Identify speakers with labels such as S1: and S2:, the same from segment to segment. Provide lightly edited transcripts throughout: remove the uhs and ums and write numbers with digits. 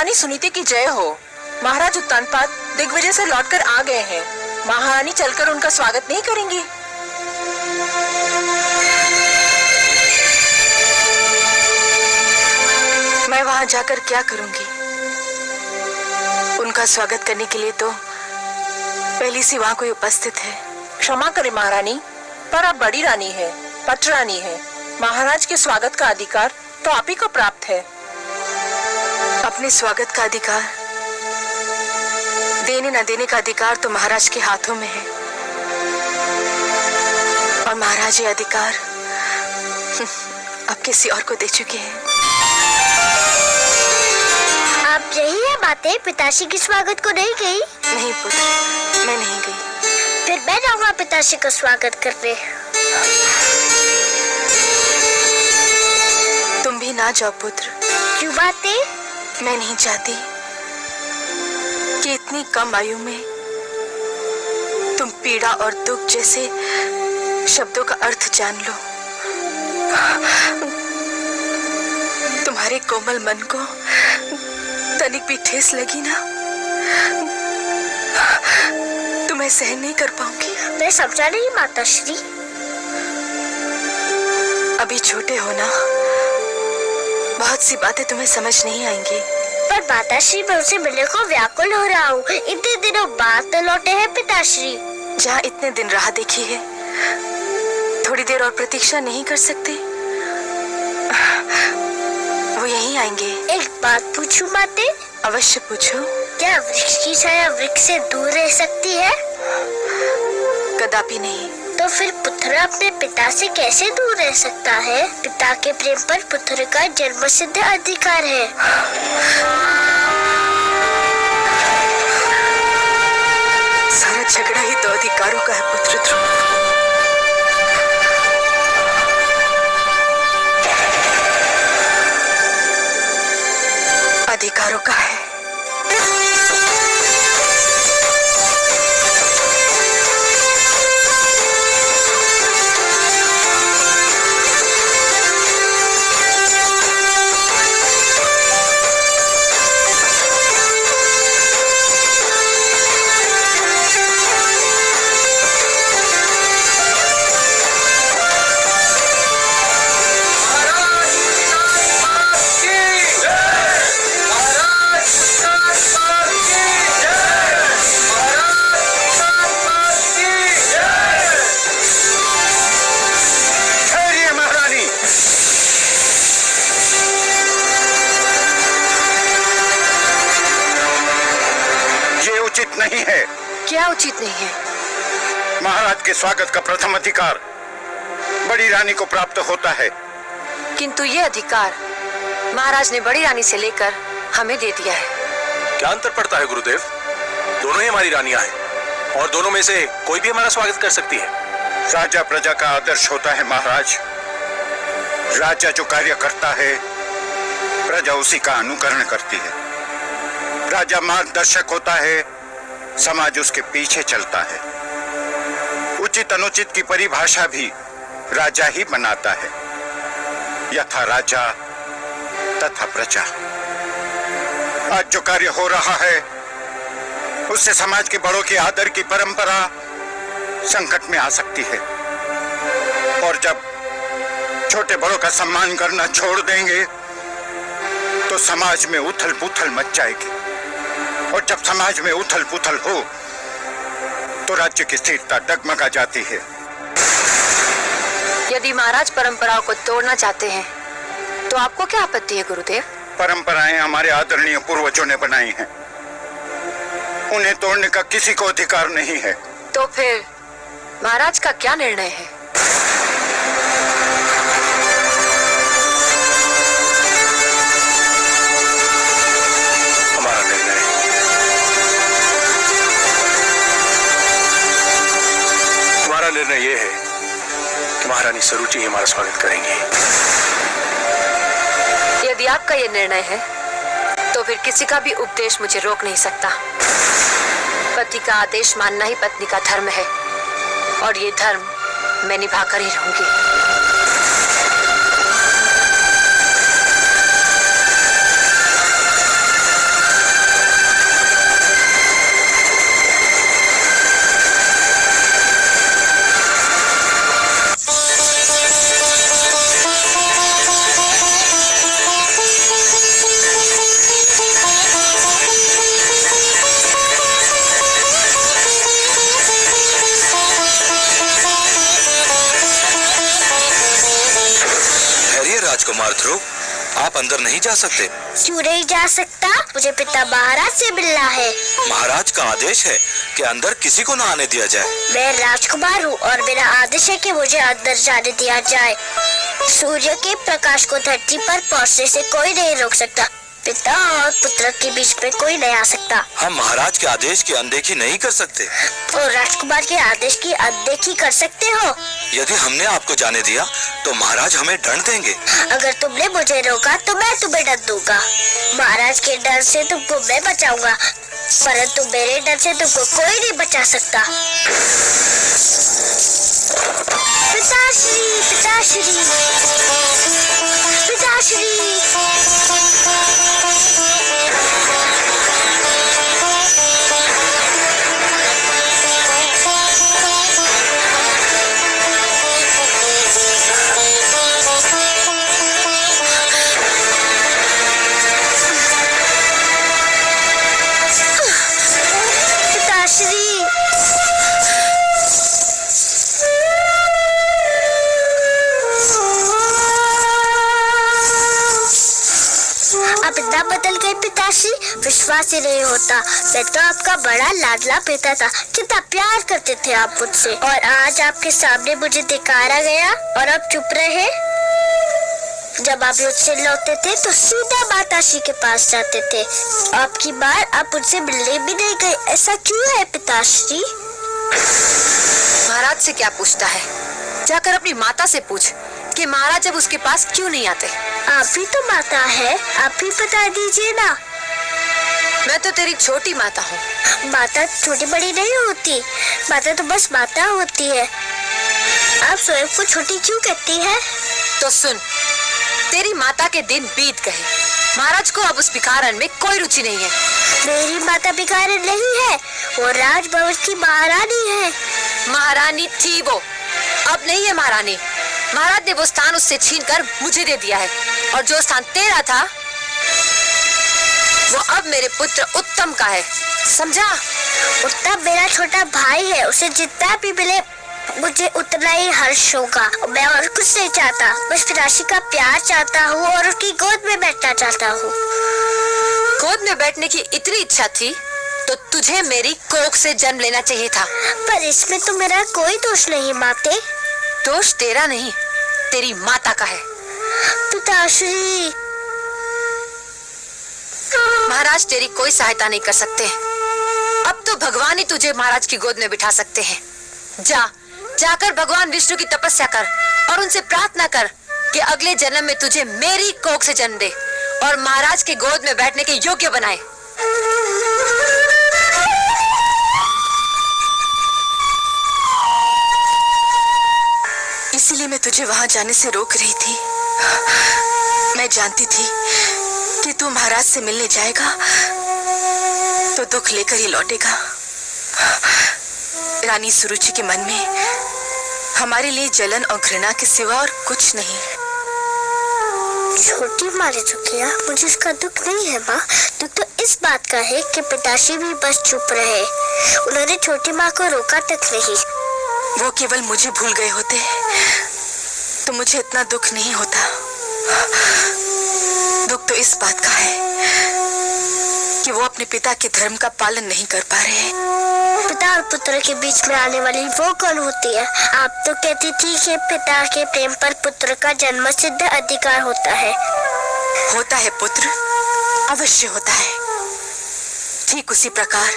S1: महारानी सुनीति की जय हो। महाराज उत्तानपाद दिग्विजय से लौटकर आ गए हैं। महारानी चलकर उनका स्वागत नहीं करेंगी?
S2: मैं वहां जाकर क्या करूंगी? उनका स्वागत करने के लिए तो पहली से वहां कोई उपस्थित है।
S1: क्षमा करें महारानी, पर आप बड़ी रानी है, पट रानी है। महाराज के स्वागत का अधिकार तो आप ही को प्राप्त है।
S2: अपने स्वागत का अधिकार, देने न देने का अधिकार तो महाराज के हाथों में है, और महाराज ये अधिकार अब किसी और को दे चुके हैं।
S3: आप यही है बातें पिताश्री के स्वागत को नहीं गई?
S2: नहीं पुत्र, मैं नहीं गई।
S3: फिर मैं जाऊंगा पिताश्री का स्वागत करने।
S2: तुम भी ना जाओ पुत्र।
S3: क्यों बातें?
S2: मैं नहीं चाहती कि इतनी कम आयु में तुम पीड़ा और दुख जैसे शब्दों का अर्थ जान लो। तुम्हारे कोमल मन को तनिक भी ठेस लगी ना, तो मैं सहन नहीं कर पाऊंगी।
S3: मैं समझा नहीं माताश्री।
S2: अभी छोटे हो ना, बहुत सी बातें तुम्हें समझ नहीं आएंगी।
S3: पर माताश्री, मैं उनसे मिलने को व्याकुल हो रहा हूँ। इतने दिनों बाद तो लौटे हैं पिताश्री।
S2: जहाँ इतने दिन राह देखी है, थोड़ी देर और प्रतीक्षा नहीं कर सकते? वो यहीं आएंगे।
S3: एक बात पूछूं माते?
S2: अवश्य पूछो।
S3: क्या वृक्ष की छाया वृक्ष से दूर रह सकती है?
S2: कदापि नहीं।
S3: तो फिर पुत्र अपने पिता से कैसे दूर रह सकता है? पिता के प्रेम पर पुत्र का जन्मसिद्ध अधिकार है।
S2: सारा झगड़ा ही तो अधिकारों का है पुत्र ध्रुव। अधिकारों का है।
S4: नहीं है।
S2: क्या उचित नहीं है?
S4: महाराज के स्वागत का प्रथम अधिकार बड़ी रानी को प्राप्त होता है।
S2: किंतु ये अधिकार महाराज ने बड़ी रानी से लेकर हमें दे दिया है।
S5: क्या अंतर पड़ता है गुरुदेव? दोनों ही हमारी रानियां हैं और दोनों में से कोई भी हमारा स्वागत कर सकती है।
S4: राजा प्रजा का आदर्श होता है महाराज। राजा जो कार्य करता है, प्रजा उसी का अनुकरण करती है। राजा मार्गदर्शक होता है, समाज उसके पीछे चलता है। उचित अनुचित की परिभाषा भी राजा ही बनाता है। यथा राजा तथा प्रजा। आज जो कार्य हो रहा है, उससे समाज के बड़ों के आदर की परंपरा संकट में आ सकती है। और जब छोटे बड़ों का सम्मान करना छोड़ देंगे, तो समाज में उथल पुथल मच जाएगी। और जब समाज में उथल पुथल हो, तो राज्य की स्थिरता डगमगा जाती है।
S2: यदि महाराज परंपराओं को तोड़ना चाहते हैं, तो आपको क्या आपत्ति है गुरुदेव?
S4: परंपराएं हमारे आदरणीय पूर्वजों ने बनाई हैं। उन्हें तोड़ने का किसी को अधिकार नहीं है।
S2: तो फिर महाराज का क्या निर्णय है?
S5: निर्णय यह है कि महारानी सरुचि ही हमारा स्वागत करेंगी।
S2: यदि आपका यह निर्णय है, तो फिर किसी का भी उपदेश मुझे रोक नहीं सकता। पति का आदेश मानना ही पत्नी का धर्म है, और ये धर्म मैं निभाकर ही रहूंगी।
S6: राजकुमार ध्रुव, आप अंदर नहीं जा सकते।
S3: क्यों नहीं जा सकता? मुझे पिता महाराज से मिलना है।
S6: महाराज का आदेश है कि अंदर किसी को न आने दिया जाए।
S3: मैं राजकुमार हूँ और मेरा आदेश है कि मुझे अंदर जाने दिया जाए। सूर्य के प्रकाश को धरती पर पहुँचने से कोई नहीं रोक सकता। पिता और पुत्र के बीच में कोई नहीं आ सकता।
S6: हम महाराज के आदेश की अनदेखी नहीं कर सकते।
S3: और राजकुमार के आदेश की अनदेखी कर सकते हो?
S6: यदि हमने आपको जाने दिया तो महाराज हमें दंड देंगे।
S3: अगर तुमने मुझे रोका तो मैं तुम्हें दंड दूंगा। महाराज के डर से तुमको मैं बचाऊंगा, परंतु मेरे डर से तुमको कोई नहीं बचा सकता। पिताश्री, पिताश्री, पिताश्री। आप इतना बदल गए पिताश्री, विश्वास ही नहीं होता। मैं तो आपका बड़ा लाडला पिता था, कितना प्यार करते थे आप मुझसे, और आज आपके सामने मुझे धिकारा गया और आप चुप रहे। जब आप मुझसे लौटते थे तो सीधा माताश्री के पास जाते थे। आपकी बार आप मुझसे मिलने भी नहीं गए, ऐसा क्यों है पिताश्री?
S2: महाराज से क्या पूछता है? जाकर अपनी माता से पूछ कि महाराज अब उसके पास क्यों नहीं आते।
S3: आप भी तो माता है, आप ही बता दीजिए ना।
S2: मैं तो तेरी छोटी माता हूँ।
S3: माता छोटी बड़ी नहीं होती, माता तो बस माता होती है। आप स्वयं को छोटी क्यों कहती है?
S2: तो सुन, तेरी माता के दिन बीत गए। महाराज को अब उस भिखारन में कोई रुचि नहीं है।
S3: मेरी माता भिखारन नहीं है, वो राजभवन की महारानी है।
S2: महारानी थी वो, अब नहीं है महारानी। महाराज ने वो स्थान उससे छीनकर मुझे दे दिया है, और जो स्थान तेरा था वो अब मेरे पुत्र उत्तम का है, समझा?
S3: उत्तम मेरा छोटा भाई है, उसे जितना भी मिले मुझे उतना ही हर्ष होगा। मैं और कुछ नहीं चाहता, बस पिताश्री का प्यार चाहता हूँ और उसकी गोद में बैठना चाहता हूँ।
S2: गोद में बैठने की इतनी इच्छा थी तो तुझे मेरी कोख से जन्म लेना चाहिए था।
S3: पर इसमें तो मेरा कोई दोष नहीं माते।
S2: दोष तेरा नहीं, तेरी माता का है।
S3: पिताश्री,
S2: महाराज तेरी कोई सहायता नहीं कर सकते। अब तो भगवान ही तुझे महाराज की गोद में बिठा सकते हैं। जाकर भगवान विष्णु की तपस्या कर और उनसे प्रार्थना कर कि अगले जन्म में तुझे मेरी कोख से जन्म दे और महाराज के गोद में बैठने के योग्य बनाए।
S1: इसीलिए मैं तुझे वहां जाने से रोक रही थी। मैं जानती थी कि तू महाराज से मिलने जाएगा तो दुख लेकर ही लौटेगा। रानी सुरुचि के मन में हमारे लिए जलन और घृणा के सिवा और कुछ नहीं।
S3: छोटी मारे जो किया, मुझे इसका दुख नहीं है माँ। दुख तो इस बात का है कि पिताश्री भी बस चुप रहे, उन्होंने छोटी माँ को रोका तक नहीं।
S1: वो केवल मुझे भूल गए होते तो मुझे इतना दुख नहीं होता। दुख तो इस बात का है कि वो अपने पिता के धर्म का पालन नहीं कर पा रहे।
S3: पिता और पुत्र के बीच में आने वाली वो कौन होती है? आप तो कहती थी कि पिता के प्रेम पर पुत्र का जन्म सिद्ध अधिकार होता है।
S1: होता है पुत्र, अवश्य होता है। ठीक उसी प्रकार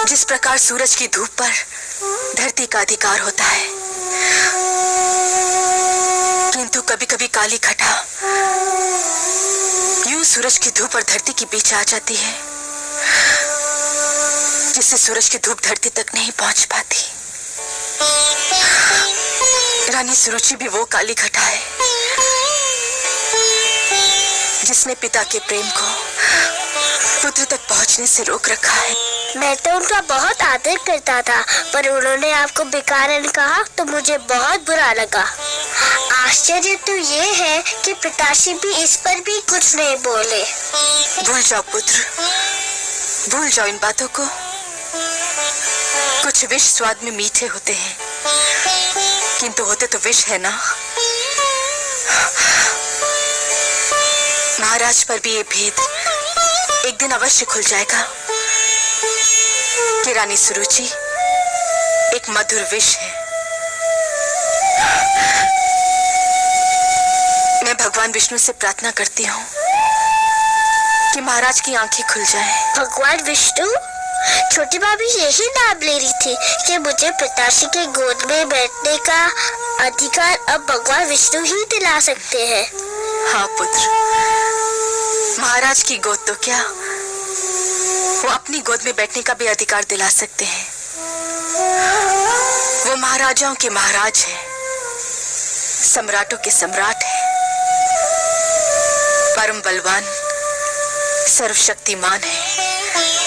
S1: जिस प्रकार सूरज की धूप पर धरती का अधिकार होता है, किंतु कभी कभी काली घटा यूं सूरज की धूप और धरती के बीच आ जाती है, जिससे सूरज की धूप धरती तक नहीं पहुंच पाती। रानी सुरुचि भी वो काली घटा है जिसने पिता के प्रेम को पुत्र तक पहुंचने से रोक रखा है।
S3: मैं तो उनका बहुत आदर करता था, पर उन्होंने आपको भिखारन कहा तो मुझे बहुत बुरा लगा। आश्चर्य तो ये है कि पिताश्री भी इस पर भी कुछ नहीं बोले।
S1: भूल जाओ पुत्र, भूल जाओ इन बातों को। कुछ विष स्वाद में मीठे होते हैं, किंतु होते तो विष है ना। महाराज पर भी ये भेद एक दिन अवश्य खुल जाएगा कि रानी सुरुचि एक मधुर विष है। मैं भगवान विष्णु से प्रार्थना करती हूँ कि महाराज की आंखें खुल जाएं।
S3: भगवान विष्णु? छोटी भाभी यही नाम ले रही थी कि मुझे पिताश्री के गोद में बैठने का अधिकार अब भगवान विष्णु ही दिला सकते हैं।
S1: हाँ पुत्र, महाराज की गोद तो क्या, वो अपनी गोद में बैठने का भी अधिकार दिला सकते हैं। वो महाराजाओं के महाराज हैं, सम्राटों के सम्राट हैं, परम बलवान, सर्वशक्तिमान है।